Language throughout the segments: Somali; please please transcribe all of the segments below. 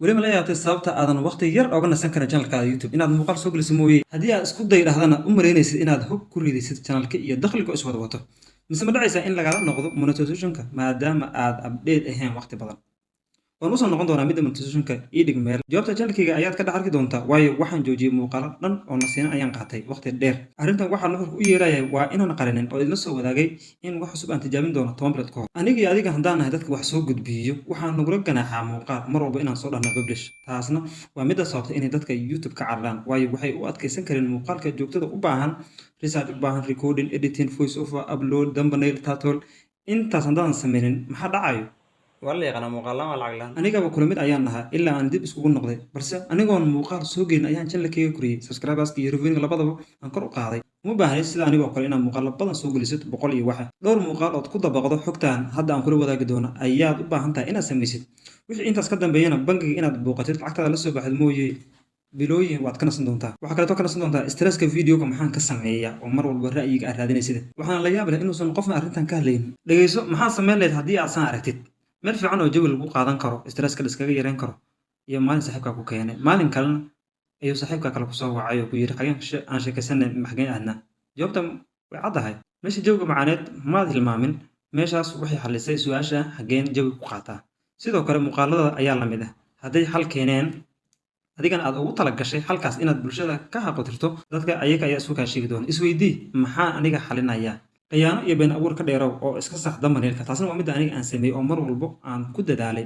weli ma la yaabtay sababta aadan waqti yar oga nasan karin channelkaada YouTube inaad muuqaal soo geliso mooyee haddii aad isku day dhahdana u malaynaysid inaad hog ku ridaysid channelka iyo dakhliga is wada wato mise ma dhacaysaa in lagala noqdo monetizationka maadaama aad update ahayn waqti badan waan usoo noqon doonaa midda monetizationka ii dhig meel jawaabta channelkayga ayaad ka dhex arki doontaa waayo waxaan joojiyey muuqaalo dhan oo nasiina ayaan qaatay waqti dheer arrintan waxaa nuxurka u yeerayahay waa inaan qarinin oo idinla soo wadaagay in wax cusub aan tijaabin doono 10 bilood ka hor aniga iyo adiga haddaan nahay dadka wax soo gudbiyo waxaan nagula ganaaxaa muuqaal mar walba inaan soo dhahno publish taasna waa midda sababta inay dadka YouTube ka cararaan waayo waxay u adkaysan kareen muuqaalka joogtada u baahan research u baahan recording editing voice over upload thumbnail title intaas haddaan sameynin maxaa dhacayo wala yaqaan muuqaalada lacag laan anigaba kula mid ayaan nahaa ilaa aan dib iskugu noqday balse anigoon muuqaal soo gelin ayaan channelkayga koriyey subscribers iyo revenue labadaba aan kor u qaaday uma baahnayd sida anigoo kale inaad muuqaalo badan soo gelisid 100 iyo waxa dhowr muuqaal ood ku dabaqdo xogtaan hadda aan kula wadaagi doono ayaad u baahan tahay inaad samaysid wixii intaas ka dambeeyana bangiga inaad booqatid lacagtaada la soo baxid mooyee bilooyin waad ka nasan doontaa waxaa kaleeto ka nasan doontaa stresska videoga maxaan ka sameeyaa oo mar walba ra'yiga aad raadinaysid waxaana la yaab leh inuusan qofna arrintan ka hadlaynin dhegeyso maxaa samayn lahayd haddii aad saan aragtid meel fiican oo jawi lagu qaadan karo stresska la iskaga yareyn karo iyo maalin saaxiibkaa ku keenay maalin kalena ayuu saaxiibkaa kale kusoo wacay oo ku yidhi xageen aan sheekaysanay maxgeen aadna jawaabta way caddahay meesha jawiga macaaneed maad hilmaamin meeshaas waxay xallisay su-aasha xageen jawi ku qaataa sidoo kale muuqaalada ayaa la mid ah hadday xal keeneen adigana aad ugu tala gashay halkaas inaad bulshada ka haqotirto dadka ayaga ayaa isu kaa sheegi doona isweydii maxaa aniga xalinayaa khiyaano iyo been abuur ka dheerow oo iska sax dambaneelka taasna waa midda aniga aan sameeyey oo mar walbo aan ku dadaalay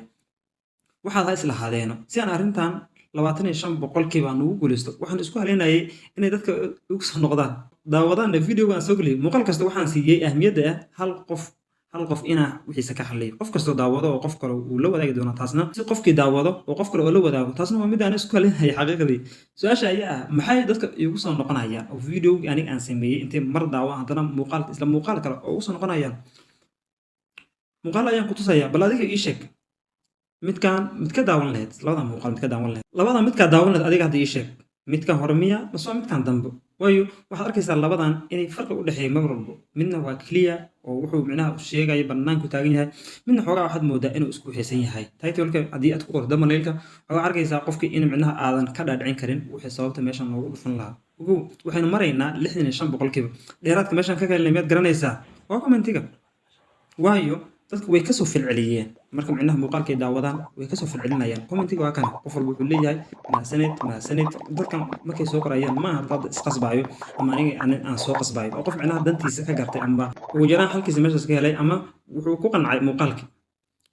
waxaad ha islahaadeeno si aan arrintan 25% aan ugu guulaysto waxaan isku haleynayay inay dadka ugu soo noqdaan daawadaana videoga aan soo geliyay muuqaal kasta waxaan siiyey ahmiyadda ah hal qof inaa wixiisa ka hadlayo qof kastoo daawado oo qof kale uu la wadaagi doono taasna si qofkii daawado oo qof kale oo la wadaago taasna waa mid aan isku haleynayay xaqiiqadii su-aasha ayaa ah maxay dadka igu soo noqonayaan oo videogii aniga aan sameeyey intay mar daawo haddana isla muuqaal kale oo ugu soo noqonayaan muuqaal ayaan ku tusayaa bal adiga ii sheeg midka daawan lahayd labada muuqaal midka daawan lahayd labada midka daawan lahayd adiga hadda ii sheeg midkan hore miya bas waa midkan dambe waayo waxaad arkaysaa labadan inay farqi u dhexeeya mar walbo midna waa clear oo wuxuu micnaha sheegaya bannaanku taagan yahay midna xoogaa waxaad moodaa inuu isku xeesan yahay titleka haddii aad ku qorto thumbnailka waxaad arkaysaa qofkii in micnaha aadan ka dhaadhicin karin wixii sababta meeshan loogu dhufan lahaa ogow waxaynu maraynaa 65% dheeraadka meeshan ka keenay miyaad garanaysaa waa commentiga waayo dadku way kasoo filceliyeen marka micnaha muuqaalkay daawadaan way kasoo filcelinayaan commentiga waa kana qof walba wuxuu leeyahay mahadsanid dadkan markay soo qorayaan maaha dad isqasbaayo ama aniga aan soo qasbaayo oo qof micnaha dantiisa ka gartay ama ugu yaraan halkiisa meeshaas ka helay ama wuxuu ku qancay muuqaalkii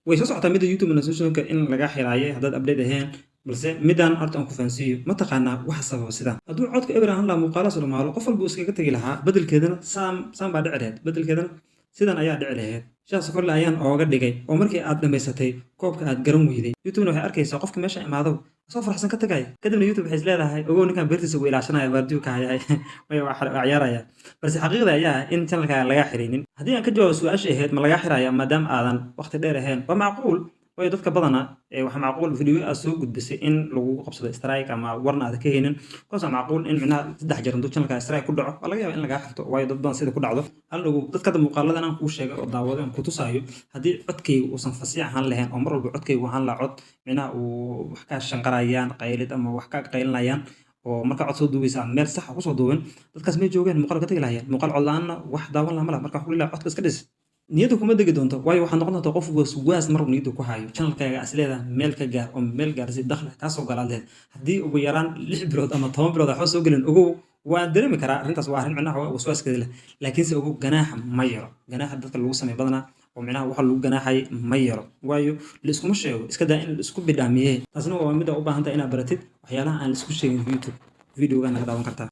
way soo socotaa midda youtube monetization in laga xiraayay haddaad update ahayn balse midaan horta aan ku fahansiiyo ma taqaanaa waxa sababa sidaan hadduu codka eber ahaan lahaa muuqaala soomaalo qof walba iskaga tegi lahaa bedelkeedana saan baa dhici lahayd bedelkeedana sidan ayaa dhici lahayd shaas korle ayaan ooga dhigay oo markii aad dhammaysatay koobka aad garan weyday youtubena waxay arkaysaa qofka meesha imaado soo faraxsan ka tagaya kadibna youtube waxay isleedahay ogow ninkan beertiisa ugu ilaashanaya waardiyu ka hayay waa ciyaaraya balse xaqiiqda ayaa ah in channelka laga xirinin haddii aan ka jawaabo su-aasha ahayd ma laga xiraya maadaama aadan waqti dheer ahayn waa macquul waayo dadka badana waxaa macquul video aad soo gudbisay in lagu qabsado strike ama warna aad ka haynin kuwaas waa macquul in micnaha 3 jeer intuu channelka strike ku dhaco waa laga yaabaa in lagaa xirto waayo dad badan sida ku dhacdo hal ogow dadka muuqaaladan aan kuu sheegay oo daawado aan ku tusaayo haddii codkayga uusan fasiix ahaan lahayn oo mar walba codkayga ahaan la cod micnaha uu wax ka shanqarayaan qaylid ama wax ka qaylinayaan oo marka cod soo duubaysa aan meel sax ku soo duubin dadkaas may joogeen muuqaal ka tagi lahayeen muuqaal cod la'aanna wax daawan laha malaha marka waxuu leeyahay codka iska dhis niyadda kuma degi doonto waayo waxaad noqon doontaa qof waswaas mar niyadda ku hayo channelkaaga as leedahay meel ka gaar oo meel gaarsi dakhli kaasoo galaad lehed haddii ugu yaraan 6 bilood ama 10 bilood waxba soo gelin ogow waan dareemi karaa arrintaas waa arrin micnaha waswaaskeeda leh laakiinse ogow ganaaxa ma yaro ganaaxa dadka lagu sameeyo badanaa oo micnaha waxa lagu ganaaxay ma yaro waayo la iskuma sheego iska daa in la isku bidhaamiyey taasna waa midda u baahan tahay inaad baratid waxyaalaha aan la isku sheegin youtube videoga naga daawan kartaa